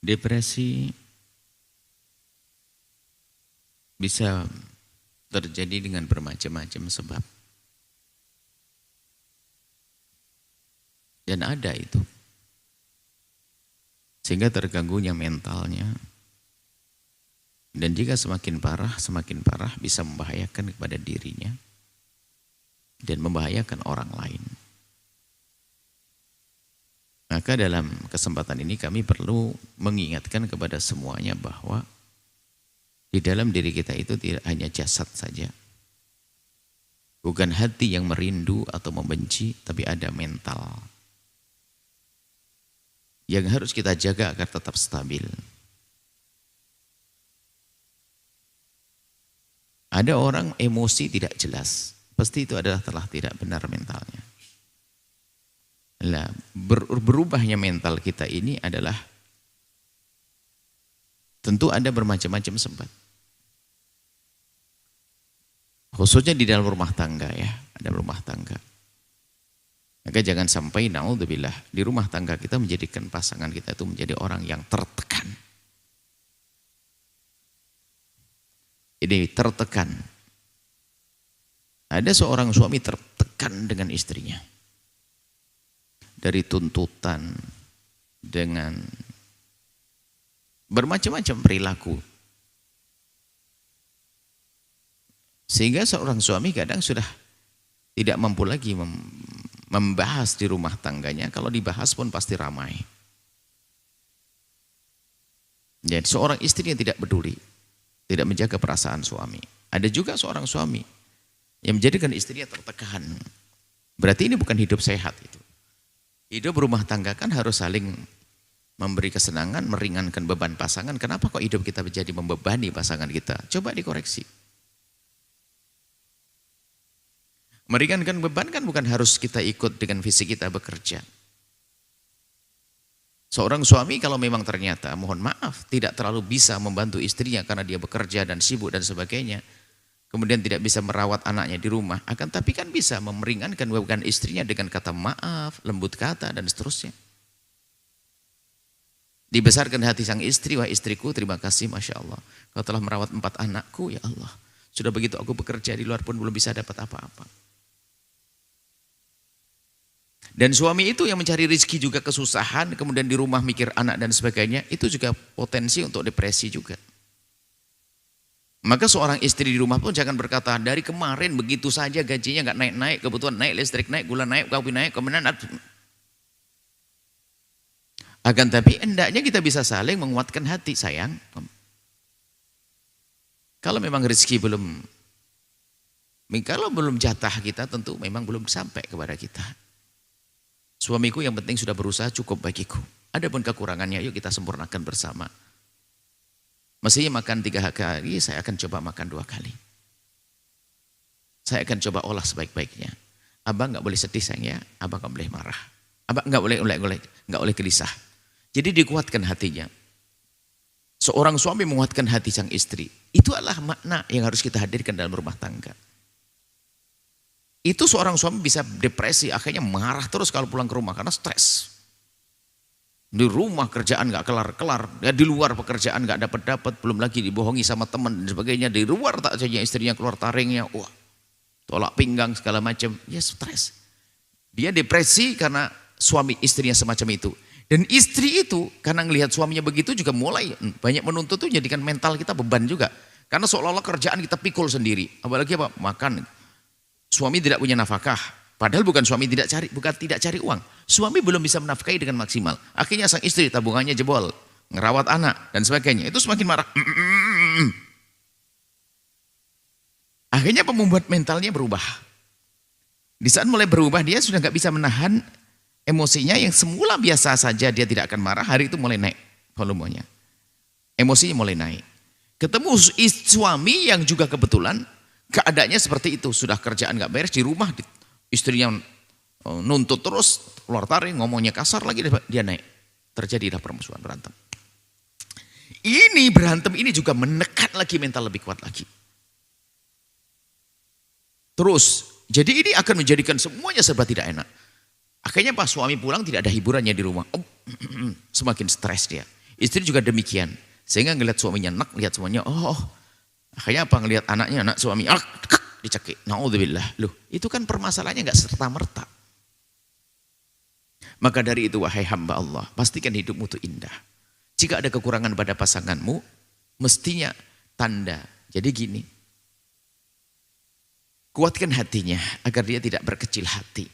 Depresi bisa terjadi dengan bermacam-macam sebab. Dan ada itu. Sehingga terganggunya mentalnya. Dan jika semakin parah bisa membahayakan kepada dirinya. Dan membahayakan orang lain. Maka dalam kesempatan ini kami perlu mengingatkan kepada semuanya bahwa di dalam diri kita itu tidak hanya jasad saja. Bukan hati yang merindu atau membenci, tapi ada mental. Yang harus kita jaga agar tetap stabil. Ada orang emosi tidak jelas, pasti itu adalah telah tidak benar mentalnya. Nah, berubahnya mental kita ini adalah tentu ada bermacam-macam sebab. Khususnya di dalam rumah tangga ya, ada rumah tangga. Maka jangan sampai naudzubillah di rumah tangga kita menjadikan pasangan kita itu menjadi orang yang tertekan. Ini tertekan. Ada seorang suami tertekan dengan istrinya. Dari tuntutan dengan bermacam-macam perilaku. Sehingga seorang suami kadang sudah tidak mampu lagi membahas di rumah tangganya. Kalau dibahas pun pasti ramai. Jadi seorang istri yang tidak peduli, tidak menjaga perasaan suami. Ada juga seorang suami yang menjadikan istrinya tertekan. Berarti ini bukan hidup sehat itu. Hidup rumah tangga kan harus saling memberi kesenangan, meringankan beban pasangan. Kenapa kok hidup kita menjadi membebani pasangan kita? Coba dikoreksi. Meringankan beban kan bukan harus kita ikut dengan visi kita bekerja. Seorang suami kalau memang ternyata, mohon maaf, tidak terlalu bisa membantu istrinya karena dia bekerja dan sibuk dan sebagainya. Kemudian tidak bisa merawat anaknya di rumah. Akan tapi kan bisa meringankan beban istrinya dengan kata maaf, lembut kata dan seterusnya. Dibesarkan hati sang istri, wah istriku terima kasih Masya Allah. Kau telah merawat 4 anakku ya Allah. Sudah begitu aku bekerja di luar pun belum bisa dapat apa-apa. Dan suami itu yang mencari rezeki juga kesusahan, kemudian di rumah mikir anak dan sebagainya, itu juga potensi untuk depresi juga. Maka seorang istri di rumah pun jangan berkata, dari kemarin begitu saja gajinya nggak naik-naik, kebutuhan naik, listrik naik, gula naik, kopi naik, kemudian akan tapi hendaknya kita bisa saling menguatkan hati, sayang. Kalau memang rezeki kalau belum jatah kita tentu memang belum sampai kepada kita. Suamiku yang penting sudah berusaha cukup bagiku. Adapun kekurangannya yuk kita sempurnakan bersama. Mestinya makan 3 kali, saya akan coba makan 2 kali. Saya akan coba olah sebaik-baiknya. Abang nggak boleh sedih sayang ya, abang nggak boleh marah. Abang nggak boleh gelisah. Jadi dikuatkan hatinya. Seorang suami menguatkan hati sang istri. Itu adalah makna yang harus kita hadirkan dalam rumah tangga. Itu seorang suami bisa depresi, akhirnya marah terus kalau pulang ke rumah karena stres. Di rumah kerjaan nggak kelar-kelar, ya di luar pekerjaan nggak dapat-dapat, belum lagi dibohongi sama teman dan sebagainya. Di luar tak saja istrinya keluar taringnya, wah, tolak pinggang segala macam, ya stres. Dia depresi karena suami istrinya semacam itu. Dan istri itu karena ngelihat suaminya begitu juga mulai banyak menuntut tuh jadikan mental kita beban juga. Karena seolah-olah kerjaan kita pikul sendiri. Apalagi apa? Makan. Suami tidak punya nafkah. Padahal bukan tidak cari uang. Suami belum bisa menafkahi dengan maksimal. Akhirnya sang istri tabungannya jebol, ngerawat anak dan sebagainya. Itu semakin marah. Akhirnya membuat mentalnya berubah. Di saat mulai berubah dia sudah nggak bisa menahan emosinya yang semula biasa saja dia tidak akan marah. Hari itu mulai naik volumenya. Emosinya mulai naik. Ketemu suami yang juga kebetulan keadaannya seperti itu. Sudah kerjaan nggak beres di rumah. Istrinya nuntut terus, keluar taring, ngomongnya kasar lagi, dia naik. Terjadilah permusuhan, berantem. Ini berantem ini juga menekan lagi mental lebih kuat lagi. Terus, jadi ini akan menjadikan semuanya serba tidak enak. Akhirnya pas suami pulang tidak ada hiburannya di rumah. Semakin stres dia. Istri juga demikian. Sehingga ngelihat suaminya enak, lihat suaminya, akhirnya apa ngelihat anaknya, anak suami, dicekik. Na'udzubillah. Loh, itu kan permasalahannya nggak serta-merta. Maka dari itu wahai hamba Allah, pastikan hidupmu itu indah. Jika ada kekurangan pada pasanganmu, mestinya tanda. Jadi gini, kuatkan hatinya agar dia tidak berkecil hati.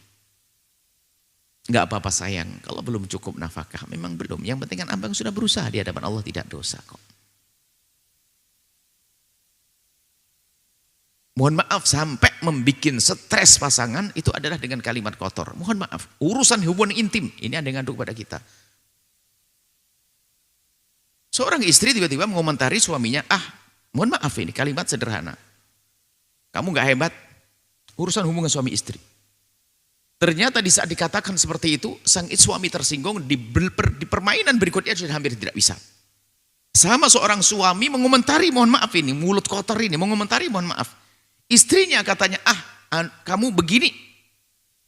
Enggak apa-apa sayang, kalau belum cukup nafkah, memang belum. Yang penting kan abang sudah berusaha di hadapan Allah, tidak dosa kok. Mohon maaf sampai membuat stres pasangan itu adalah dengan kalimat kotor. Mohon maaf, urusan hubungan intim, ini ada yang ngadu kepada kita. Seorang istri tiba-tiba mengomentari suaminya, mohon maaf ini kalimat sederhana. Kamu gak hebat, urusan hubungan suami istri. Ternyata di saat dikatakan seperti itu, sang suami tersinggung, di permainan berikutnya sudah hampir tidak bisa. Sama seorang suami mengomentari, mohon maaf ini, mulut kotor ini, mengomentari mohon maaf. Istrinya katanya, kamu begini,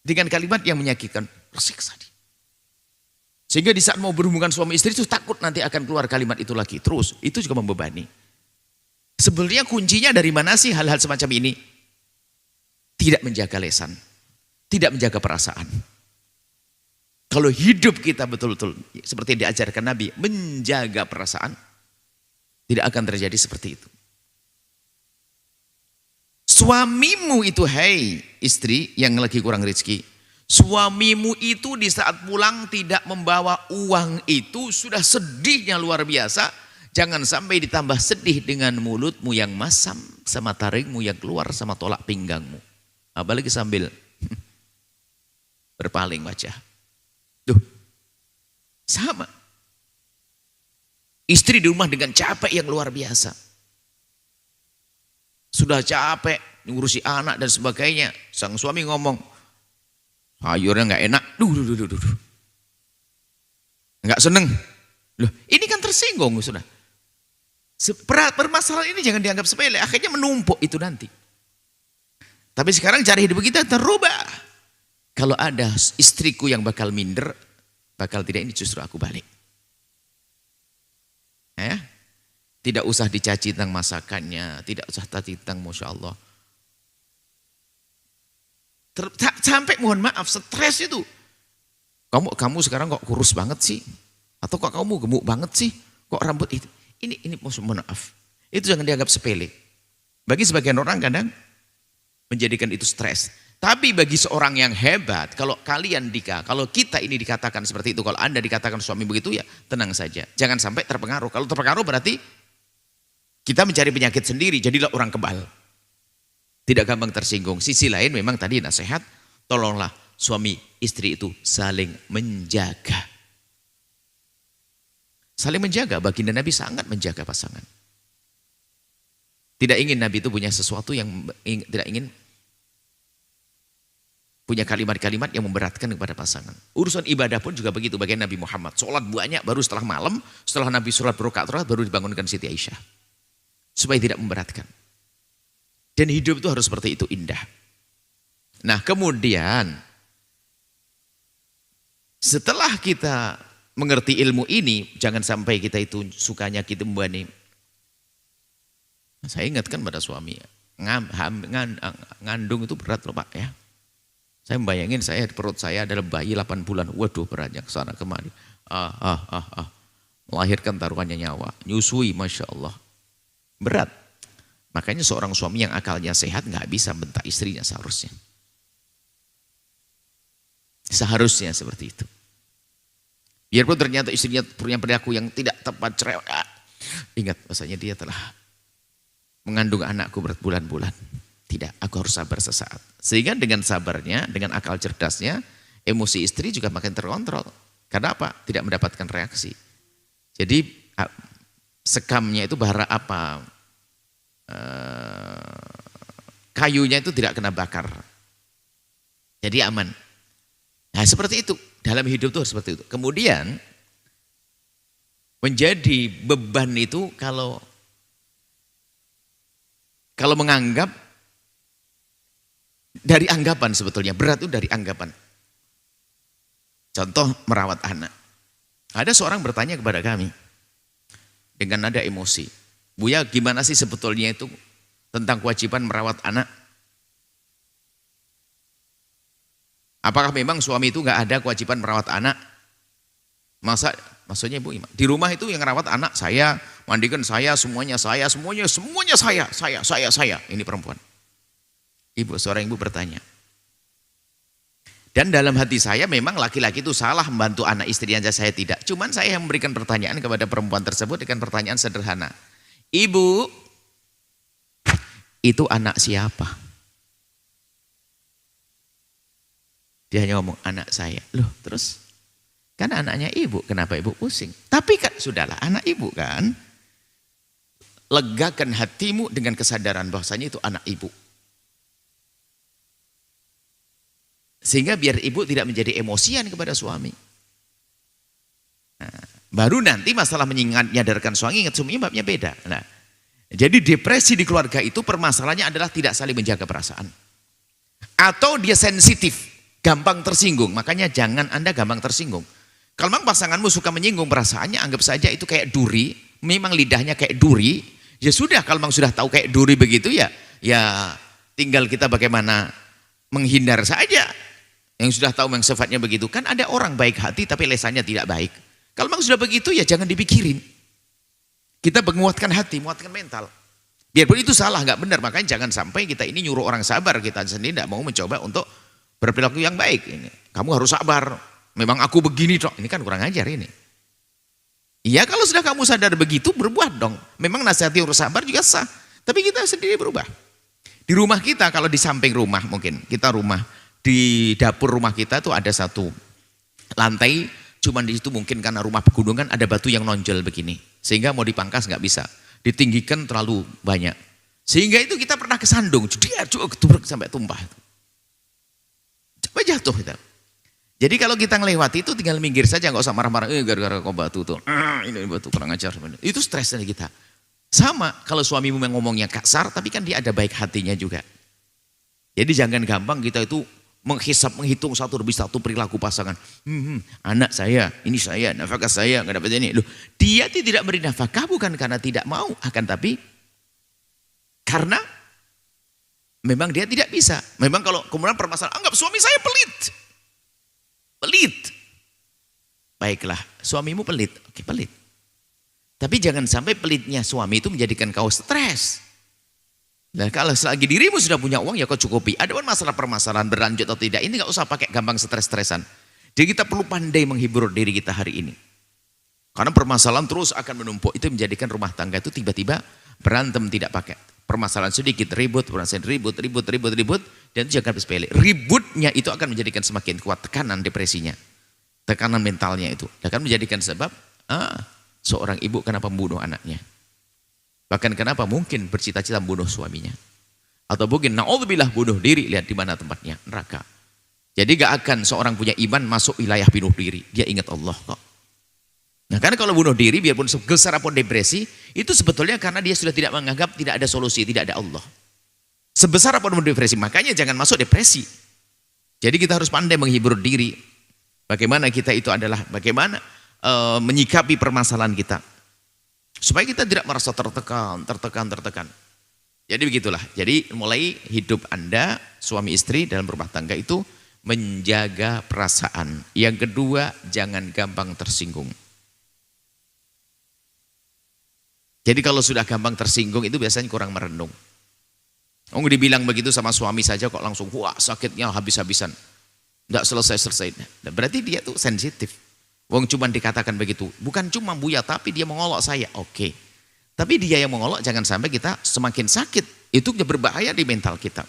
dengan kalimat yang menyakitkan, tersiksa dia. Sehingga di saat mau berhubungan suami istri itu takut nanti akan keluar kalimat itu lagi. Terus, itu juga membebani. Sebenarnya kuncinya dari mana sih hal-hal semacam ini? Tidak menjaga lisan. Tidak menjaga perasaan. Kalau hidup kita betul-betul seperti yang diajarkan Nabi, menjaga perasaan, tidak akan terjadi seperti itu. Suamimu itu, hai istri yang lagi kurang rezeki, suamimu itu di saat pulang tidak membawa uang itu sudah sedihnya luar biasa. Jangan sampai ditambah sedih dengan mulutmu yang masam sama taringmu yang keluar sama tolak pinggangmu. Apalagi sambil berpaling wajah. Tuh, sama. Istri di rumah dengan capek yang luar biasa. Sudah capek ngurusi anak dan sebagainya. Sang suami ngomong, sayurnya nggak enak. Duh. Nggak seneng. Loh, ini kan tersinggung sudah. Permasalahan ini jangan dianggap sepele. Akhirnya menumpuk itu nanti. Tapi sekarang cara hidup kita terubah. Kalau ada istriku yang bakal minder, bakal tidak, ini justru aku balik. Ya? Tidak usah dicaci tentang masakannya, tidak usah caci tentang Masya Allah. Sampai mohon maaf, stres itu. Kamu sekarang kok kurus banget sih? Atau kok kamu gemuk banget sih? Kok rambut itu? Ini mohon maaf. Itu jangan dianggap sepele. Bagi sebagian orang kadang menjadikan itu stres. Tapi bagi seorang yang hebat, kalau kita ini dikatakan seperti itu, kalau Anda dikatakan suami begitu, ya tenang saja. Jangan sampai terpengaruh. Kalau terpengaruh berarti kita mencari penyakit sendiri, jadilah orang kebal. Tidak gampang tersinggung. Sisi lain memang tadi nasihat, tolonglah suami istri itu saling menjaga. Saling menjaga, baginda Nabi sangat menjaga pasangan. Tidak ingin Nabi itu punya sesuatu yang tidak ingin punya kalimat-kalimat yang memberatkan kepada pasangan. Urusan ibadah pun juga begitu bagian Nabi Muhammad. Sholat banyak baru setelah malam, setelah Nabi sholat berrakaat baru dibangunkan Siti Aisyah. Supaya tidak memberatkan. Dan hidup itu harus seperti itu, indah. Nah kemudian, setelah kita mengerti ilmu ini, jangan sampai kita itu sukanya kita membani. Saya ingatkan pada suami, ngandung itu berat loh Pak ya. Saya membayangin perut saya adalah bayi 8 bulan. Waduh beratnya kesana kemari. Melahirkan taruhannya nyawa. Nyusui Masya Allah. Berat. Makanya seorang suami yang akalnya sehat nggak bisa bentak istrinya seharusnya. Seharusnya seperti itu. Biarpun ternyata istrinya punya perilaku yang tidak tepat cerewet. Ingat bahasanya dia telah mengandung anakku berbulan-bulan. Tidak, aku harus sabar sesaat. Sehingga dengan sabarnya, dengan akal cerdasnya, emosi istri juga makin terkontrol. Karena apa? Tidak mendapatkan reaksi. Jadi sekamnya itu bara apa? Kayunya itu tidak kena bakar. Jadi aman. Nah seperti itu. Dalam hidup itu seperti itu. Kemudian menjadi beban itu kalau menganggap dari anggapan sebetulnya, berat itu dari anggapan. Contoh merawat anak. Ada seorang bertanya kepada kami, dengan nada emosi. Buya, gimana sih sebetulnya itu tentang kewajiban merawat anak? Apakah memang suami itu nggak ada kewajiban merawat anak? Maksudnya Ibu, di rumah itu yang merawat anak saya, mandikan saya, semuanya saya. Ini perempuan. Ibu, seorang ibu bertanya. Dan dalam hati saya memang laki-laki itu salah membantu anak istri aja, saya tidak. Cuman saya yang memberikan pertanyaan kepada perempuan tersebut dengan pertanyaan sederhana. Ibu, itu anak siapa? Dia hanya ngomong anak saya. Loh, terus kan anaknya ibu, kenapa ibu pusing? Tapi kan sudahlah, anak ibu kan. Legakan hatimu dengan kesadaran bahwasanya itu anak ibu. Sehingga biar ibu tidak menjadi emosian kepada suami. Nah, baru nanti masalah menyadarkan suami, ingat suaminya babnya beda. Nah, jadi depresi di keluarga itu permasalahannya adalah tidak saling menjaga perasaan. Atau dia sensitif, gampang tersinggung. Makanya jangan Anda gampang tersinggung. Kalau memang pasanganmu suka menyinggung perasaannya, anggap saja itu kayak duri. Memang lidahnya kayak duri. Ya sudah, kalau memang sudah tahu kayak duri begitu ya tinggal kita bagaimana menghindar saja. Yang sudah tahu memang sifatnya begitu. Kan ada orang baik hati tapi lesannya tidak baik. Kalau memang sudah begitu ya jangan dipikirin. Kita menguatkan hati, menguatkan mental. Biarpun itu salah, nggak benar. Makanya jangan sampai kita ini nyuruh orang sabar. Kita sendiri tidak mau mencoba untuk berperilaku yang baik. Ini, kamu harus sabar. Memang aku begini dong. Ini kan kurang ajar ini. Iya, kalau sudah kamu sadar begitu, berbuat dong. Memang nasihati harus sabar juga sah. Tapi kita sendiri berubah. Di rumah kita, kalau di samping rumah mungkin. Kita rumah, di dapur rumah kita tuh ada satu lantai. Cuman di situ mungkin karena rumah pegunungan ada batu yang nonjol begini. Sehingga mau dipangkas nggak bisa. Ditinggikan terlalu banyak. Sehingga itu kita pernah kesandung. Dia juga keturuk sampai tumpah. Coba jatuh kita. Jadi kalau kita ngelewati itu tinggal minggir saja, nggak usah marah-marah. Gara-gara kok batu tuh. Ini batu kurang ajar. Itu stres dari kita. Sama kalau suamimu yang ngomongnya kasar, tapi kan dia ada baik hatinya juga. Jadi jangan gampang kita itu menghitung satu demi satu perilaku pasangan. Anak saya, ini saya, nafkah saya, nggak dapat ini. Loh, dia tidak beri nafkah bukan karena tidak mau, akan tapi karena memang dia tidak bisa. Memang kalau kemudian permasalahan, anggap suami saya pelit. Pelit. Baiklah, suamimu pelit. Oke, pelit. Tapi jangan sampai pelitnya suami itu menjadikan kau stres. Nah, kalau selagi dirimu sudah punya uang ya kau cukupi. Ada pun masalah permasalahan berlanjut atau tidak, ini nggak usah pakai gampang stres-stresan. Jadi kita perlu pandai menghibur diri kita hari ini. Karena permasalahan terus akan menumpuk, itu menjadikan rumah tangga itu tiba-tiba berantem tidak pakai. Permasalahan sedikit ribut, permasalahan ribut, dan itu jangan sepele. Ributnya itu akan menjadikan semakin kuat tekanan depresinya. Tekanan mentalnya itu. Akan menjadikan sebab, seorang ibu kenapa membunuh anaknya. Bahkan kenapa mungkin bercita-cita membunuh suaminya. Atau mungkin na'udzubillah bunuh diri, lihat di mana tempatnya, neraka. Jadi gak akan seorang punya iman masuk wilayah bunuh diri. Dia ingat Allah kok. Nah karena kalau bunuh diri, biarpun sebesar apapun depresi, itu sebetulnya karena dia sudah tidak menganggap tidak ada solusi, tidak ada Allah. Sebesar apapun depresi, makanya jangan masuk depresi. Jadi kita harus pandai menghibur diri. Bagaimana kita itu adalah, bagaimana menyikapi permasalahan kita. Supaya kita tidak merasa tertekan. Jadi begitulah. Jadi mulai hidup Anda, suami istri dalam rumah tangga itu menjaga perasaan. Yang kedua, jangan gampang tersinggung. Jadi kalau sudah gampang tersinggung itu biasanya kurang merenung. Dibilang begitu sama suami saja kok langsung wah sakitnya habis-habisan. Tidak selesai-selesai. Berarti dia tuh sensitif. Wong cuma dikatakan begitu, bukan cuma Buya tapi dia mengolok saya, oke. Tapi dia yang mengolok jangan sampai kita semakin sakit, itu berbahaya di mental kita.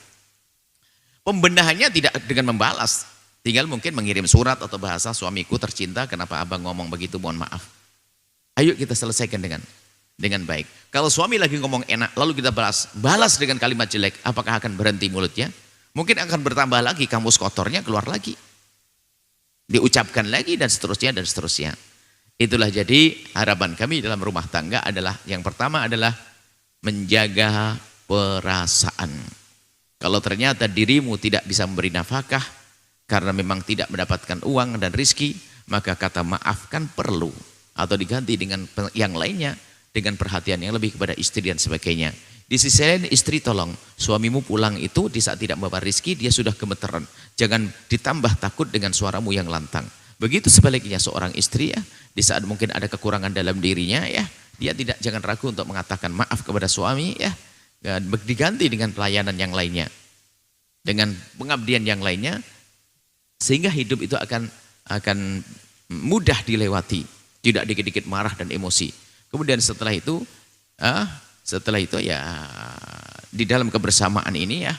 Pembenahannya tidak dengan membalas, tinggal mungkin mengirim surat atau bahasa, suamiku tercinta kenapa abang ngomong begitu, mohon maaf. Ayo kita selesaikan dengan baik. Kalau suami lagi ngomong enak lalu kita balas dengan kalimat jelek, apakah akan berhenti mulutnya? Mungkin akan bertambah lagi, kamus kotornya keluar lagi. Diucapkan lagi dan seterusnya. Itulah jadi harapan kami dalam rumah tangga adalah yang pertama adalah menjaga perasaan. Kalau ternyata dirimu tidak bisa memberi nafkah karena memang tidak mendapatkan uang dan rizki, maka kata maaf kan perlu atau diganti dengan yang lainnya dengan perhatian yang lebih kepada istri dan sebagainya. Di sisi lain istri tolong, suamimu pulang itu di saat tidak membawa rizki dia sudah gemeteran. Jangan ditambah takut dengan suaramu yang lantang. Begitu sebaliknya seorang istri ya, di saat mungkin ada kekurangan dalam dirinya ya, dia jangan ragu untuk mengatakan maaf kepada suami ya, diganti dengan pelayanan yang lainnya, dengan pengabdian yang lainnya, sehingga hidup itu akan mudah dilewati, tidak dikit-dikit marah dan emosi. Kemudian setelah itu ya di dalam kebersamaan ini ya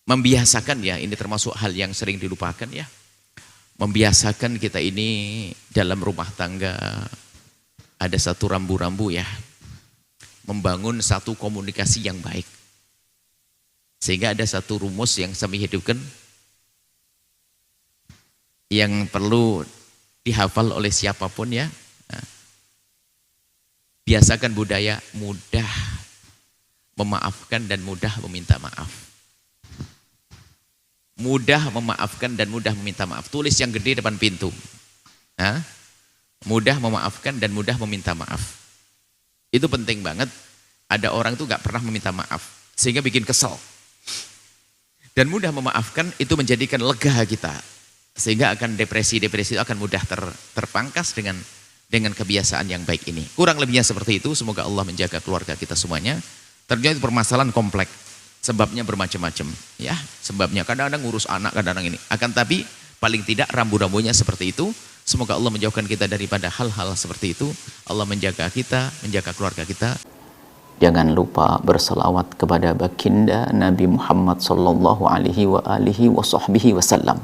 membiasakan ya, ini termasuk hal yang sering dilupakan ya, membiasakan kita ini dalam rumah tangga ada satu rambu-rambu ya, membangun satu komunikasi yang baik, sehingga ada satu rumus yang kami hidupkan yang perlu dihafal oleh siapapun ya. Biasakan budaya mudah memaafkan dan mudah meminta maaf. Mudah memaafkan dan mudah meminta maaf. Tulis yang gede depan pintu. Mudah memaafkan dan mudah meminta maaf. Itu penting banget. Ada orang tuh gak pernah meminta maaf, sehingga bikin kesel. Dan mudah memaafkan itu menjadikan lega kita, sehingga akan depresi itu akan mudah terpangkas dengan kebiasaan yang baik ini. Kurang lebihnya seperti itu. Semoga Allah menjaga keluarga kita semuanya. Ternyata permasalahan kompleks, sebabnya bermacam-macam ya. Sebabnya kadang-kadang ngurus anak, kadang-kadang ini. Akan tapi paling tidak rambu-rambunya seperti itu. Semoga Allah menjauhkan kita daripada hal-hal seperti itu. Allah menjaga kita, menjaga keluarga kita. Jangan lupa berselawat kepada baginda Nabi Muhammad sallallahu alaihi wa alihi wa sahbihi wasallam.